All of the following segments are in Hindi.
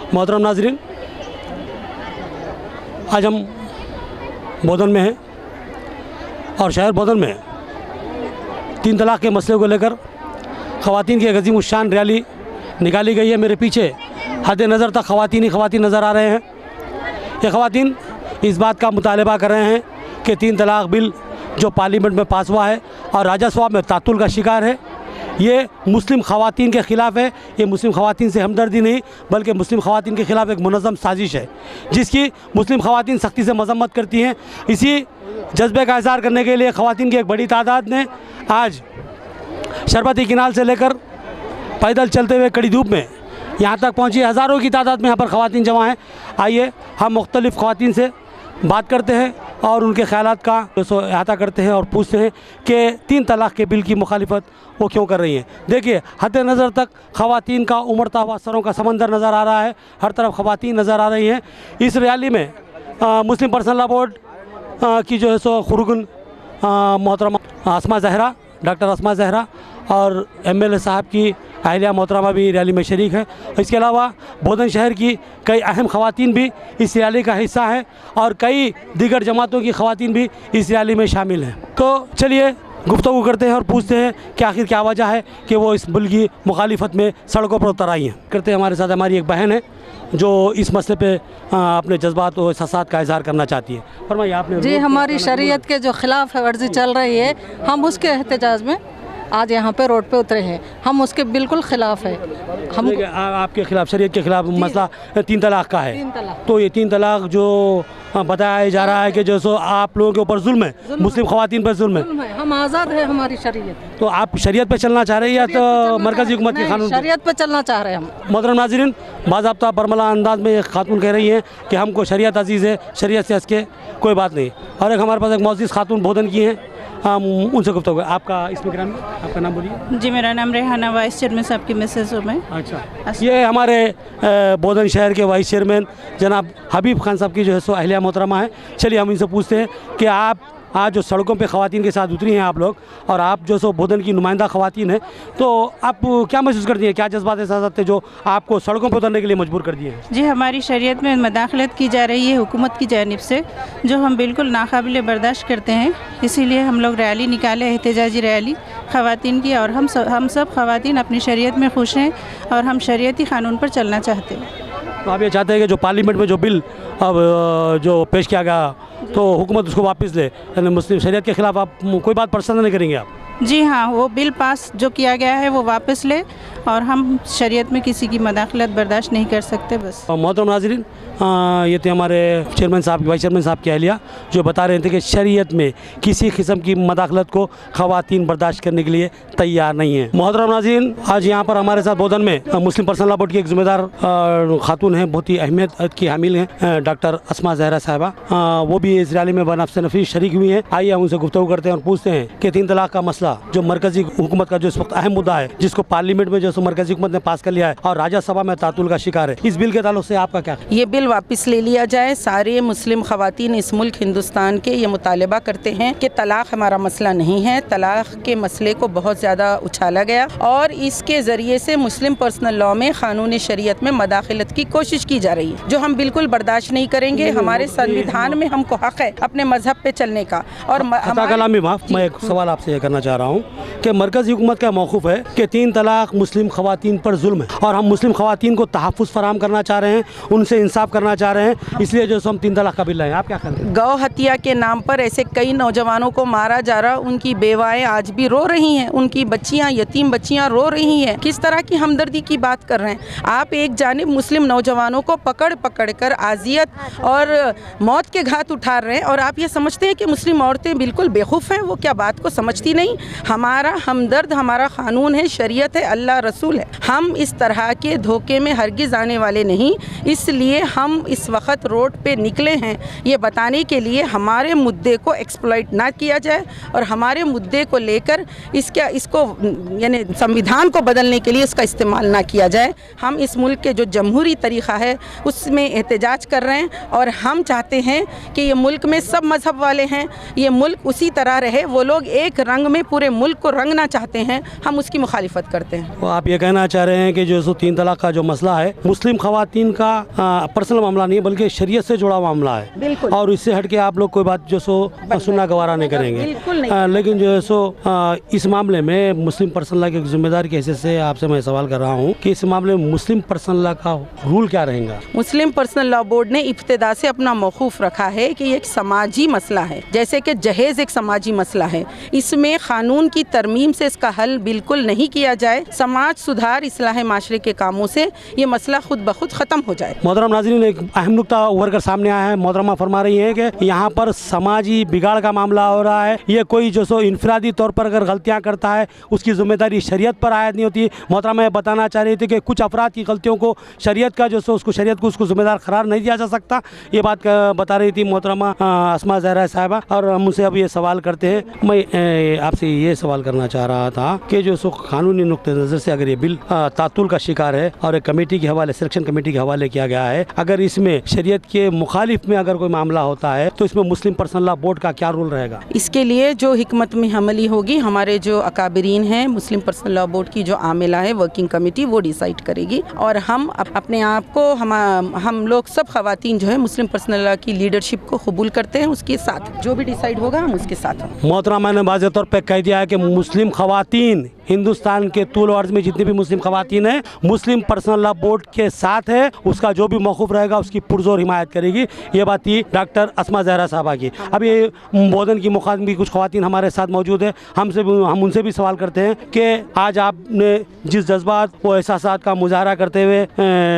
मोहतरम नाज़रीन, आज हम बोधन में हैं और शहर बोधन में 3 तलाक़ के मसले को लेकर ख़वातीन की एक अज़ीम उश्शान रैली निकाली गई है। मेरे पीछे हद नज़र तक ख़वातीन ही ख़वातीन नज़र आ रहे हैं। ये ख़वातीन इस बात का मुतालबा कर रहे हैं कि 3 तलाक़ बिल जो पार्लियामेंट में पास हुआ है और राज्यसभा में तातुल का शिकार है, ये मुस्लिम ख़वातीन के ख़िलाफ़ है। ये मुस्लिम ख़वातीन से हमदर्दी नहीं बल्कि मुस्लिम ख़वातीन के ख़िलाफ़ एक मुनज़्ज़म साजिश है जिसकी मुस्लिम ख़वातीन सख्ती से मज़म्मत करती हैं। इसी जज्बे का इज़हार करने के लिए ख़वातीन की एक बड़ी तादाद ने आज शरबती किनाल से लेकर पैदल चलते हुए कड़ी धूप में यहाँ तक पहुँची। हज़ारों की तादाद में यहाँ पर ख़वातीन जमा हैं। आइए हम मुख्तलिफ़ ख़वातीन से बात करते हैं और उनके ख़यालात का अहाता करते हैं और पूछते हैं कि 3 तलाक़ के बिल की मुखालिफत वो क्यों कर रही हैं। देखिए, हद नज़र तक ख़वातीन का उमड़ता हुआ सरों का समंदर नज़र आ रहा है। हर तरफ ख़वातीन नज़र आ रही हैं। इस रैली में मुस्लिम पर्सनल लॉ बोर्ड की जो है सो खुरुगन मोहतरमा अस्मा ज़हरा, डॉक्टर अस्मा ज़हरा और MLA साहब की अहलिया मोहतरमा भी रैली में शरीक है। इसके अलावा बोधन शहर की कई अहम ख़वातीन भी इस रैली का हिस्सा हैं और कई दीगर जमातों की ख़वातीन भी इस रैली में शामिल हैं। तो चलिए गुफ्तगू करते हैं और पूछते हैं कि आखिर क्या वजह है कि वो इस बिल की मुखालिफत में सड़कों पर उतर आई हैं। करते हैं हमारे साथ हमारी एक बहन है जो इस मसले पे अपने जज्बात और एहसासात का इज़हार करना चाहती है। फरमाइए आपने। जी, हमारी शरीयत के जो खिलाफ वर्जी चल रही है, हम उसके एहतजाज में आज यहाँ पे रोड पे उतरे हैं। हम उसके बिल्कुल ख़िलाफ़ है। हम आपके खिलाफ, शरीयत के खिलाफ मसला 3 तलाक़ का है। 3 तलाक़। तो ये 3 तलाक़ जो बताया जा रहा है कि जो सो आप लोगों के ऊपर जुल्म है, मुस्लिम ख़वातीन पर जुल्म है। हम आज़ाद है, हमारी शरीयत। तो आप शरीयत पे चलना चाह रहे हैं या तो मरकज़ी हुकूमत के कानून? शरीयत पे चलना चाह रहे हैं हम। मोहतरम नाज़रीन, बाज़ाब्ता बरमला अंदाज में एक खातून कह रही हैं कि हमको शरीयत अजीज़ है, शरीयत से हँस के कोई बात नहीं। और एक हमारे पास एक मौजूद खातून बोधन की हैं, हम उनसे गुफ्तगू। आपका इसमें ग्राम, आपका नाम बोलिए। जी, मेरा नाम रेहाना, वाइस चेयरमैन साहब की मिसेज हूँ मैं। अच्छा, ये हमारे बोधन शहर के वाइस चेयरमैन जनाब हबीब खान साहब की जो है सो अहलिया मोहतरमा है। चलिए हम इनसे पूछते हैं कि आप आज जो सड़कों पे ख़वातीन के साथ उतरी हैं आप लोग, और आप जो सो बोधन की नुमाइंदा ख़वातीन हैं, तो आप क्या महसूस करती हैं? क्या जज्बात एहसास थे जो आपको सड़कों पे उतरने के लिए मजबूर कर दिए हैं? जी, हमारी शरीयत में मदाखलत की जा रही है हुकूमत की जानिब से, जो हम बिल्कुल नाकाबिल बर्दाश्त करते हैं। इसीलिए हम लोग रैली निकाले, एहतजाजी रैली ख़वातीन की, और हम सब ख़वातीन अपनी शरीयत में खुश हैं और हम शरीयती क़ानून पर चलना चाहते हैं। तो आप ये चाहते हैं कि जो पार्लियामेंट में जो बिल अब जो पेश किया गया तो हुकूमत उसको वापस ले, यानी मुस्लिम शरीयत के ख़िलाफ़ आप कोई बात पसंद नहीं करेंगे आप? जी हाँ, वो बिल पास जो किया गया है वो वापस ले, और हम शरीयत में किसी की मदाखलत बर्दाश्त नहीं कर सकते। बस। मोहतरम नाज़रीन, ये थे हमारे चेयरमैन साहब, वाइस चेयरमैन साहब की अहलिया जो बता रहे थे कि शरीयत में किसी किस्म की मदाखलत को ख़वातीन बर्दाश्त करने के लिए तैयार नहीं है। मोहतरम नाज़रीन, आज यहाँ पर हमारे साथ बोधन में मुस्लिम पर्सनल लॉ बोर्ड की एक ज़िम्मेदार खातून हैं, बहुत ही अहमियत की हामिल हैं, डॉक्टर अस्मा ज़हरा साहिबा। वो भी इस रैली में बनफ़्स नफीस शरीक हुई हैं। आइए हम उनसे गुफ्तगू करते हैं और पूछते हैं कि 3 तलाक़ का मसला जो मरकज़ी हुकूमत का जो इस वक्त अहम मुद्दा है, जिसको पार्लियामेंट में जो मरकज़ी हुकूमत ने पास कर लिया है और राज्यसभा में तातुल का शिकार है, इस बिल के ताल्लुक से आपका क्या? ये बिल वापस ले लिया जाए। सारे मुस्लिम ख़वातीन इस मुल्क हिंदुस्तान के ये मुतालबा करते हैं कि तलाक़ हमारा मसला नहीं है। तलाक़ के मसले को बहुत ज़्यादा उछाला गया और इसके ज़रिए से मुस्लिम पर्सनल लॉ में क़ानून शरीयत में मदाखलत की कोशिश की जा रही है, जो हम बिल्कुल बर्दाश्त नहीं करेंगे। हमारे संविधान में हमको हक़ है अपने मज़हब पे चलने का। और मैं एक सवाल आपसे ये करना चाह रहा हूँ कि मरकज़ी हुकूमत का मौक़िफ़ है कि 3 तलाक़ मुस्लिम ख़वातीन पर जुल्म है और हम मुस्लिम ख़वातीन को तहफ़्फ़ुज़ फ़राहम करना चाह रहे हैं, उनसे इंसाफ करना चाह रहे हैं, इसलिए जो हम 3 तलाक़ का बिल लाए। आप क्या करें? गौ हत्या के नाम पर ऐसे कई नौजवानों को मारा जा रहा, उनकी बेवाएँ आज भी रो रही हैं, उनकी बच्चियाँ, यतीम बच्चियाँ रो रही हैं। किस तरह की हमदर्दी की बात कर रहे हैं आप? एक जानिब मुस्लिम नौजवानों को पकड़ पकड़ कर आजियत और मौत के घाट उठा रहे हैं, और आप ये समझते हैं कि मुस्लिम औरतें बिल्कुल बेखौफ हैं? वो क्या बात को समझती नहीं? हमारा हमदर्द, हमारा क़ानून है, शरीयत है, अल्लाह रसूल है। हम इस तरह के धोखे में हरगिज़ आने वाले नहीं। इसलिए हम इस वक्त रोड पे निकले हैं ये बताने के लिए हमारे मुद्दे को एक्सप्लॉइट ना किया जाए और हमारे मुद्दे को लेकर इसको यानी संविधान को बदलने के लिए इसका इस्तेमाल ना किया जाए। हम इस मुल्क के जो जमहूरी तरीक़ा है उसमें एहतजाज कर रहे हैं और हम चाहते हैं कि ये मुल्क में सब मज़हब वाले हैं, ये मुल्क उसी तरह रहे, वो लोग एक रंग में पूरे मुल्क को रंगना चाहते हैं, हम उसकी मुखालिफत करते हैं। तो आप ये कहना चाह रहे हैं कि जो सो 3 तलाक का जो मसला है मुस्लिम खवातीन का पर्सनल मामला नहीं है, बल्कि शरीयत से जुड़ा मामला है। बिल्कुल। और इससे हट के आप लोग कोई बात जो सो सुनना गवारा नहीं करेंगे। बिल्कुल नहीं। लेकिन जो है सो इस मामले में मुस्लिम पर्सनल लॉ के जिम्मेदार के हैसियत से आपसे मैं सवाल कर रहा हूँ कि इस मामले में मुस्लिम पर्सनल लॉ का रूल क्या रहेगा? मुस्लिम पर्सनल लॉ बोर्ड ने इब्तिदा से अपना मौकूफ रखा है कि ये एक समाजी मसला है, जैसे कि जहेज़ एक समाजी मसला है। इसमें कानून की तरमीम से इसका हल बिल्कुल नहीं किया जाए। समाज सुधार इस्लाह माशरे के कामों से ये मसला खुद ब खुद ख़त्म हो जाए। मोहतरम नाज़रीन, एक अहम नुक्ता उभर कर सामने आया है। मोहतरमा फरमा रही है कि यहाँ पर समाजी बिगाड़ का मामला हो रहा है। ये कोई जो सो इनफरादी तौर पर अगर गलतियाँ करता है उसकी जिम्मेदारी शरीयत पर आयद नहीं होती। मोहतरमा ये बताना चाह रही थी कि कुछ अफराद की गलतियों को शरीयत का जो सो शरीयत को उसको जिम्मेदार करार नहीं दिया जा सकता। ये बात बता रही थी मोहतरमा अस्मा ज़हरा साहिबा। और हम उनसे अब ये सवाल करते हैं। मैं आपसे ये सवाल करना चाह रहा था कि जो सो कानूनी नुक्ते नज़र से अगर ये बिल तातुल का शिकार है और एक कमेटी के हवाले, सिलेक्शन कमेटी के हवाले किया गया है, अगर इसमें शरीयत के मुखालिफ में अगर कोई मामला होता है तो इसमें मुस्लिम पर्सनल लॉ बोर्ड का क्या रूल रहेगा? इसके लिए जो हिकमत में हमली होगी, हमारे जो अकाबरीन हैं मुस्लिम पर्सनल लॉ बोर्ड की जो आमिला है वर्किंग कमेटी, वो डिसाइड करेगी। और हम अपने आप को हम लोग सब खवातीन जो है मुस्लिम पर्सनल लॉ की लीडरशिप को कबूल करते हैं। उसके साथ जो भी डिसाइड होगा हम उसके साथ हैं। मोहतरमा ने वाज़ेह तौर पर कह दिया है कि मुस्लिम खवातीन हिंदुस्तान के तूल अर्ज़ में जितनी भी मुस्लिम खवातीन हैं मुस्लिम पर्सनल लॉ बोर्ड के साथ है। उसका जो भी मौक़िफ़ रहेगा उसकी पुरज़ोर हिमायत करेगी। ये बात थी डॉक्टर अस्मा ज़हरा साहबा की। अब ये बोधन की मुखातिब भी कुछ खवातीन हमारे साथ मौजूद है। हम उनसे भी सवाल करते हैं कि आज आपने जिस जज्बात व एहसासात का मुजाहरा करते हुए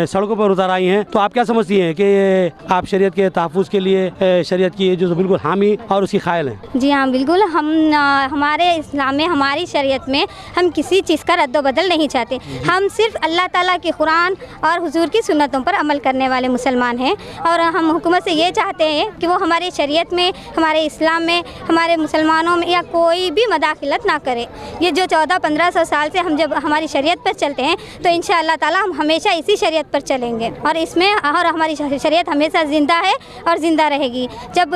सड़कों पर उतर आई हैं, तो आप क्या समझती हैं कि आप शरीयत के तहफ़्फ़ुज़ के लिए शरीयत की जो बिल्कुल हामी और उसकी क़ाइल हैं? जी हाँ, बिल्कुल। हम हमारे इस्लाम में, हमारी शरीयत में हम किसी चीज़ का रद्द बदल नहीं चाहते। हम सिर्फ अल्लाह ताला के कुरान और हुजूर की सुन्नतों पर अमल करने वाले मुसलमान हैं। और हम हुकूमत से ये चाहते हैं कि वो हमारी शरीयत में, हमारे इस्लाम में, हमारे मुसलमानों में या कोई भी मदाखिलत ना करे। ये जो 1400-1500 साल से हम जब हमारी शरीयत पर चलते हैं तो इंशाअल्लाह ताला हम हमेशा इसी शरीयत पर चलेंगे और इसमें और हमारी शरीयत हमेशा ज़िंदा है और ज़िंदा रहेगी। जब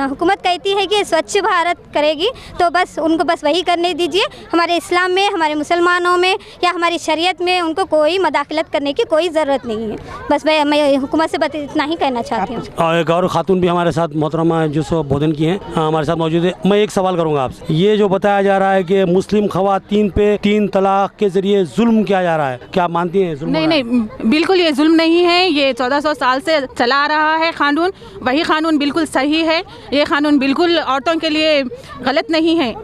हुकूमत कहती है कि स्वच्छ भारत करेगी तो बस उनको बस वही करने दीजिए। हमारे इस्लाम में, हमारे मुसलमानों में या हमारी शरीयत में उनको कोई मदाखलत करने की कोई ज़रूरत नहीं है। बस मैं हुकूमत से इतना ही कहना चाहती हूँ। और एक और खातून भी हमारे साथ मोहतरमा जो सो बोधन की हैं हमारे साथ मौजूद है। मैं एक सवाल करूँगा आपसे। ये जो बताया जा रहा है कि मुस्लिम खवातीन पे 3 तलाक के ज़रिए जुल्म किया जा रहा है, क्या आप मानती हैं जुल्म? नहीं, बिल्कुल ये जुल्म नहीं है। ये 1400 साल से चला आ रहा है कानून। वही कानून बिल्कुल सही है। ये कानून बिल्कुल औरतों के लिए गलत नहीं है।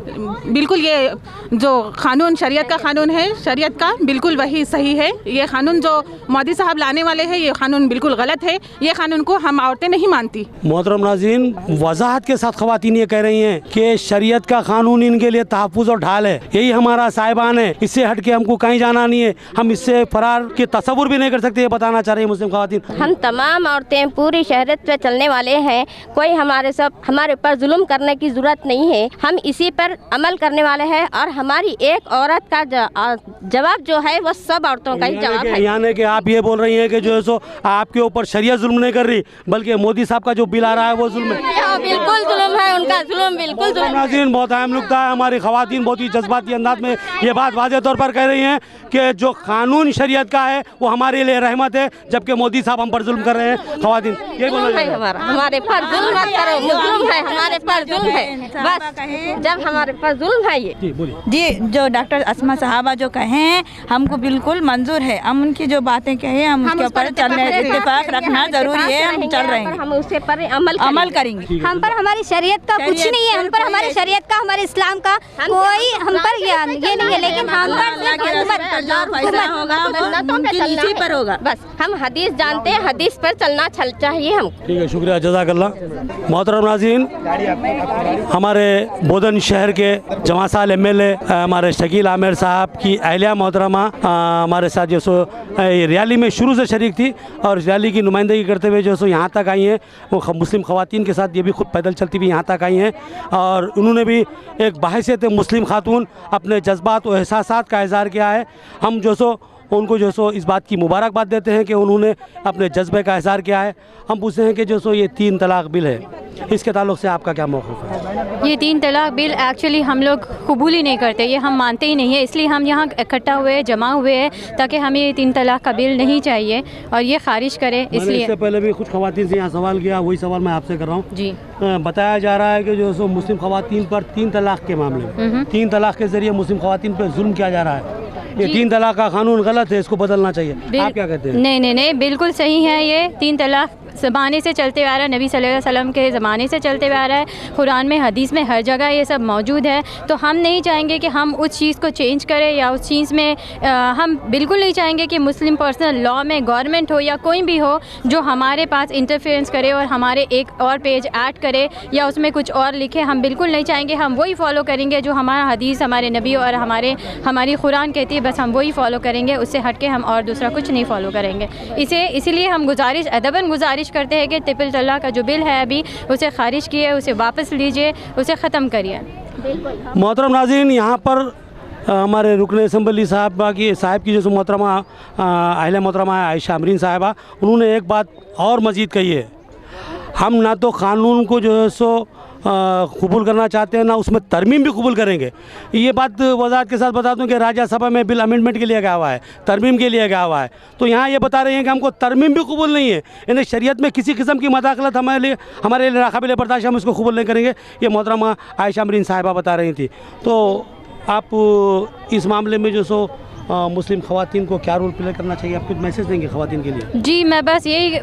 बिल्कुल ये जो कानून शरीयत का कानून है, शरीयत का बिल्कुल वही सही है। ये कानून जो मोदी साहब लाने वाले हैं ये कानून बिल्कुल गलत है। ये कानून को हम औरतें नहीं मानती। मोहतरम नाज़रीन, वजाहत के साथ खवातीन ये कह रही हैं कि शरीयत का कानून इनके लिए तहफ़्फ़ुज़ और ढाल है। यही हमारा साहिबान है, इससे हट के हमको कहीं जाना नहीं है। हम इससे फरार के तसव्वुर भी नहीं कर सकते। ये बताना चाह रही है मुस्लिम खवातीन। हम तमाम औरतें पूरी शरीयत पे चलने वाले हैं। कोई हमारे ऊपर जुल्म करने की ज़रूरत नहीं है। हम इसी पर अमल करने वाले हैं और हमारी एक औरत का जवाब जो है वो सब औरतों का ही जवाब है। यानी कि आप ये बोल रही हैं कि जो है सो आपके ऊपर शरीयत जुल्म नहीं कर रही, बल्कि मोदी साहब का जो बिल आ रहा है वो जुल्म है। बिल्कुल जुल्म है, उनका जुल्म बिल्कुल जुल्म। नाज़रीन, बहुत अहम नुक्ता है। हमारी खवातीन बहुत ही जज्बाती अंदाज में ये बात वाज़ेह तौर पर कह रही हैं कि जो कानून शरीयत का है वो हमारे लिए रहमत है, जबकि मोदी साहब हम पर जुल्म कर रहे हैं। खवातीन ये बोल रही हैं हमारे पर जुल्म मत करो, जुल्म है, हमारे पर जुल्म है। बस जब हमारे पर जुल्म है ये जी, जो डॉक्टर अस्मा साहबा जो कहे हैं हमको बिल्कुल मंजूर है। हम उनकी जो बातें कहे हम उसके ऊपर चलने इत्तेफाक रखना जरूरी है। हम चल रहे हैं, हम उससे पर अमल करेंगे। हम पर हमारी शरीयत का कुछ नहीं है। हम पर हमारी शरीयत का, हमारे इस्लाम का कोई हम पर ये नहीं है। लेकिन हम इसी पर होगा। बस हम हदीस जानते हैं, हदीस पर चलना चाहिए हम। ठीक है, शुक्रिया, जज़ाकल्लाह। मोहतरम नाज़रीन, हमारे बोधन शहर के जमासाल MLA हमारे शकील आमिर साहब की अहलिया मोहतरमा हमारे साथ जो सो रैली में शुरू से शरीक थी और रैली की नुमाइंदगी करते हुए जो सो यहाँ तक आई हैं। वो मुस्लिम खवातीन के साथ ये भी खुद पैदल चलती हुई यहाँ तक आई हैं और उन्होंने भी एक बहैसियत मुस्लिम खातून अपने जज्बात और एहसासात का इज़हार किया है। हम जो सो उनको जो सो इस बात की मुबारकबाद देते हैं कि उन्होंने अपने जज्बे का इज़हार किया है। हम पूछते हैं कि जो सो ये 3 तलाक बिल है, इसके ताल्लुक़ से आपका क्या मौक़िफ़ है? ये 3 तलाक बिल एक्चुअली हम लोग कबूल ही नहीं करते, ये हम मानते ही नहीं है, इसलिए हम यहाँ इकट्ठा हुए जमा हुए हैं ताकि हमें ये 3 तलाक का बिल नहीं चाहिए और ये खारिज करें। इसलिए इससे पहले भी कुछ ख़वातीन से यहाँ सवाल किया, वही सवाल मैं आपसे कर रहा हूँ जी। बताया जा रहा है कि जो सो मुस्लिम ख़वातीन पर 3 तलाक के मामले में 3 तलाक के ज़रिए मुस्लिम ख़वातीन पर जुल्म किया जा रहा है। ये 3 तलाक का कानून गलत है, इसको बदलना चाहिए। आप क्या कहते हैं? नहीं, बिल्कुल सही है। ये 3 तलाक ज़माने से चलते आ रहा है, नबी सल्लल्लाहु अलैहि वसल्लम के ज़माने से चलते आ रहा है, कुरान में हदीस में हर जगह ये सब मौजूद है। तो हम नहीं चाहेंगे कि हम उस चीज़ को चेंज करें या उस चीज़ में हम बिल्कुल नहीं चाहेंगे कि मुस्लिम पर्सनल लॉ में गवर्नमेंट हो या कोई भी हो जो हमारे पास इंटरफेरेंस करे और हमारे एक और पेज ऐड करे या उसमें कुछ और लिखे। हम बिल्कुल नहीं चाहेंगे, हम वही फॉलो करेंगे जो हमारा हदीस, हमारे नबी और हमारी कुरान कहती है, बस हम वही फॉलो करेंगे। उससे हट के हम और दूसरा कुछ नहीं फॉलो करेंगे। इसीलिए हम अदबन गुजारिश करते हैं कि ट्रिपल तलाक का जो बिल है अभी उसे खारिज किए, उसे वापस लीजिए, उसे ख़त्म करिए। मोहतरम नाज़रीन, यहाँ पर हमारे रुकन असम्बली साहब की जो मोहतरमा अहले मोहतरमा आयशा अमरीन साहिबा, उन्होंने एक बात और मज़ीद कही है, हम ना तो क़ानून को जो है सो कबूल करना चाहते हैं, ना उसमें तरमीम भी कबूल करेंगे। ये बात वजाहत के साथ बता दूं कि राज्यसभा में बिल अमेंडमेंट के लिए गया हुआ है, तरमीम के लिए गया हुआ है। तो यहाँ ये बता रहे हैं कि हमको तरमीम भी कबूल नहीं है, यानी शरीयत में किसी किस्म की मदाखलत हमारे लिए नाकाबिल बर्दाश्त, हम इसको कबूल नहीं करेंगे। ये मोहतरमा आयशा अमरीन साहिबा बता रही थी। तो आप इस मामले में जो सो मुस्लिम ख़वातीन को क्या रोल प्ले करना चाहिए, आप कुछ मैसेज देंगे ख़वातीन के लिए? जी, मैं बस यही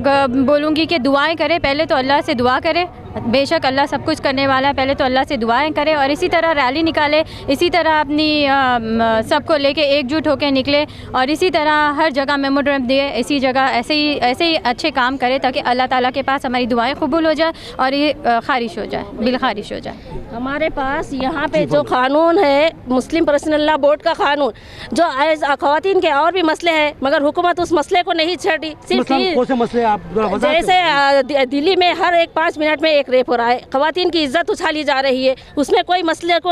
बोलूँगी कि दुआएं करें, पहले तो अल्लाह से दुआ करें, बेशक अल्लाह सब कुछ करने वाला है, पहले तो अल्लाह से दुआएं करें और इसी तरह रैली निकाले, इसी तरह अपनी सबको लेके एकजुट होकर निकले और इसी तरह हर जगह मेमोरेंडम दिए, इसी जगह ऐसे ही अच्छे काम करें ताकि अल्लाह ताला के पास हमारी दुआएं कबूल हो जाए और ये खारिज हो जाए, बिल खारिज हो जाए। हमारे पास यहाँ पे जो कानून है मुस्लिम पर्सनल लॉ बोर्ड का कानून, जो ख़वातीन के और भी मसले हैं मगर हुकूमत उस मसले को नहीं छेड़ी। सिर्फ मसले आप जैसे दिल्ली में हर 5 मिनट में एक रेप हो रहा है, ख़वातीन की इज्जत उछाली जा रही है, उसमें कोई मसले को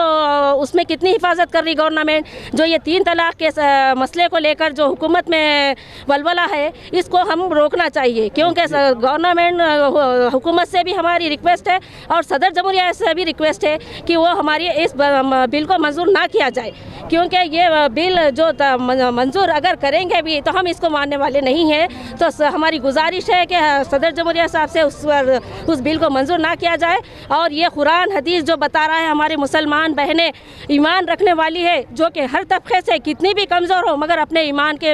उसमें कितनी हिफाजत कर रही गवर्नमेंट। जो ये 3 तलाक के मसले को लेकर जो हुकूमत में वलवला है, इसको हम रोकना चाहिए, क्योंकि गवर्नमेंट हुकूमत से भी हमारी रिक्वेस्ट है और सदर जमहूरिया से भी रिक्वेस्ट है कि वो हमारी इस बिल को मंजूर ना किया जाए, क्योंकि ये बिल जो मंजूर अगर करेंगे भी तो हम इसको मानने वाले नहीं हैं। तो हमारी गुजारिश है कि सदर जमहूरिया साहब से उस बिल को मंजूर ना किया जाए। और ये कुरान हदीस जो बता रहा है हमारे मुसलमान बहनें ईमान रखने वाली है, जो कि हर तबके से कितनी भी कमज़ोर हो मगर अपने ईमान के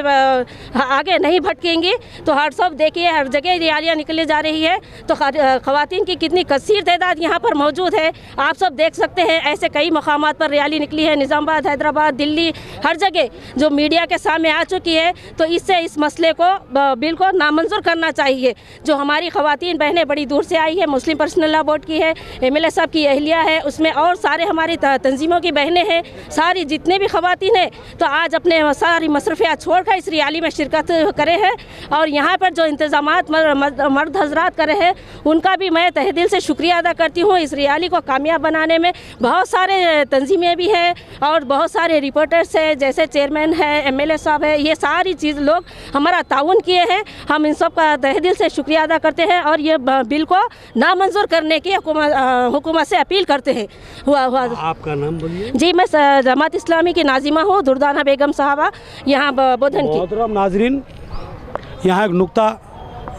आगे नहीं भटकेंगी। तो हर सब देखिए, हर जगह रैलियाँ निकली जा रही है, तो ख़वातीन की कितनी कसीर तादाद यहाँ पर मौजूद है, आप सब देख सकते हैं। ऐसे कई मकामात पर रैली निकली है, निज़ामाबाद, हैदराबाद, दिल्ली, हर जगह जो मीडिया के सामने आ चुकी है। तो इससे इस मसले को बिल को नामंजूर करना चाहिए। जो हमारी ख़वातीन बहनें बड़ी दूर से आई है, मुस्लिम पर्सनल लॉ बोर्ड की है, MLA साहब की अहलिया है, उसमें और सारे हमारी तंजीमों की बहनें हैं, सारी जितने भी ख़वातीन हैं, तो आज अपने सारी मसरूफियात छोड़कर इस रैली में शिरकत करे हैं। और यहाँ पर जो इंतज़ामात मर्द हजरात करे हैं, उनका भी मैं तहे दिल से शुक्रिया अदा करती हूँ। इस रैली को कामयाब बनाने में बहुत सारे तंजीमें भी हैं और बहुत सारे रिपोर्टर्स हैं, जैसे चेयरमैन है, MLA साहब है, ये सारी चीज़ लोग हमारा ताउन किए हैं। हम इन सब का तहे दिल से शुक्रिया अदा करते हैं और ये बिल को नामंजूर करने की हुकूमत से अपील करते हैं। आपका नाम बोलिए? जी, मैं जमात इस्लामी की नाजिमा हूँ, दुर्दाना बेगम साहबा, यहाँ बोधन की। मोहतरम नाजरीन, यहाँ एक नुक्ता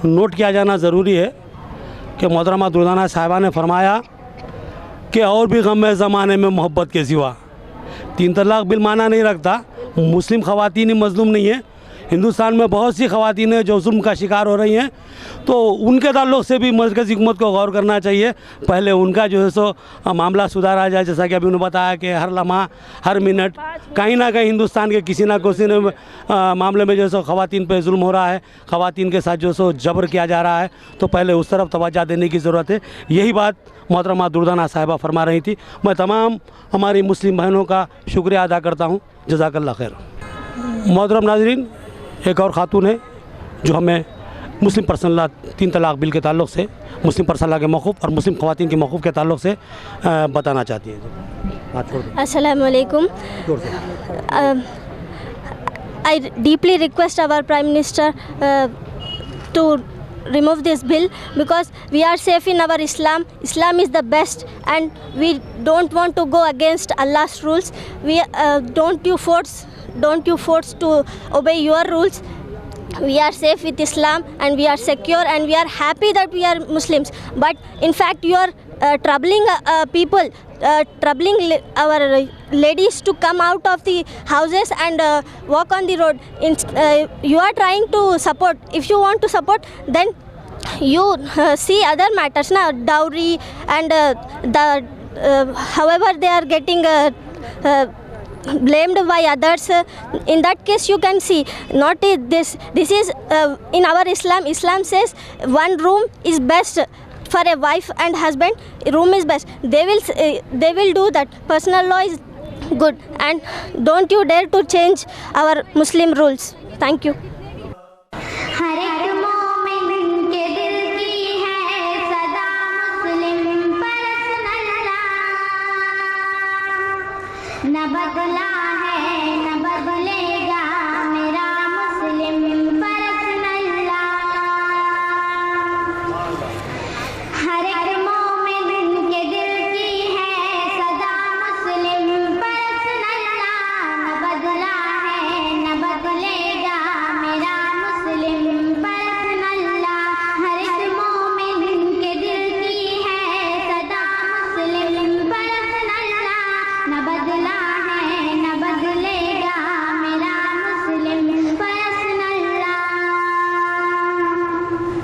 नोट किया जाना ज़रूरी है कि मोहतरमा दुर्दाना साहिबा ने फरमाया कि और भी गम ज़माने में मोहब्बत के सिवा। 3 तलाक बिल माना नहीं रखता, मुस्लिम ख़वातीन ही मज़लूम नहीं है, हिंदुस्तान में बहुत सी ख़वातीन हैं जो जुल्म का शिकार हो रही हैं। तो उनके ताल्लुक़ से भी मरकज़ी हुकूमत को गौर करना चाहिए, पहले उनका जो है सो मामला सुधारा जाए। जैसा कि अभी उन्होंने बताया कि हर लम्हा, हर मिनट कहीं ना कहीं हिंदुस्तान के किसी ना किसी मामले में जो है सो ख़वातीन पे जुल्म हो रहा है, ख़वातीन के साथ जो सो जबर किया जा रहा है। तो पहले उस तरफ तवज्जो देने की ज़रूरत है। यही बात मोहतरमा दुर्दाना साहिबा फरमा रही थी। मैं तमाम हमारी मुस्लिम बहनों का शुक्रिया अदा करता हूँ। जज़ाकल्लाह खैर। मोहतरम नाज़रीन, एक और ख़ातून है जो हमें मुस्लिम पर्सनल लॉ 3 तलाक बिल के ताल्लुक़ से, मुस्लिम पर्सनल लॉ के मौक़िफ़ और मुस्लिम ख़वातीन के मौक़िफ़ के ताल्लुक़ से बताना चाहती है। अस्सलाम वालेकुम। I deeply request our Prime Minister to remove this bill, because we are safe in our Islam. Islam is the best, and we don't want to go against Allah's rules. We don't you force to obey your rules. We are safe with Islam, and we are secure, and we are happy that we are Muslims. But in fact, you are troubling people, troubling our ladies to come out of the houses and walk on the road. You are trying to support. If you want to support, then you see other matters, na, dowry and however they are getting blamed by others. In that case, you can see not this. This is in our Islam. Islam says one room is best for a wife and husband. Room is best. They will do that. Personal law is good, and don't you dare to change our Muslim rules. Thank you.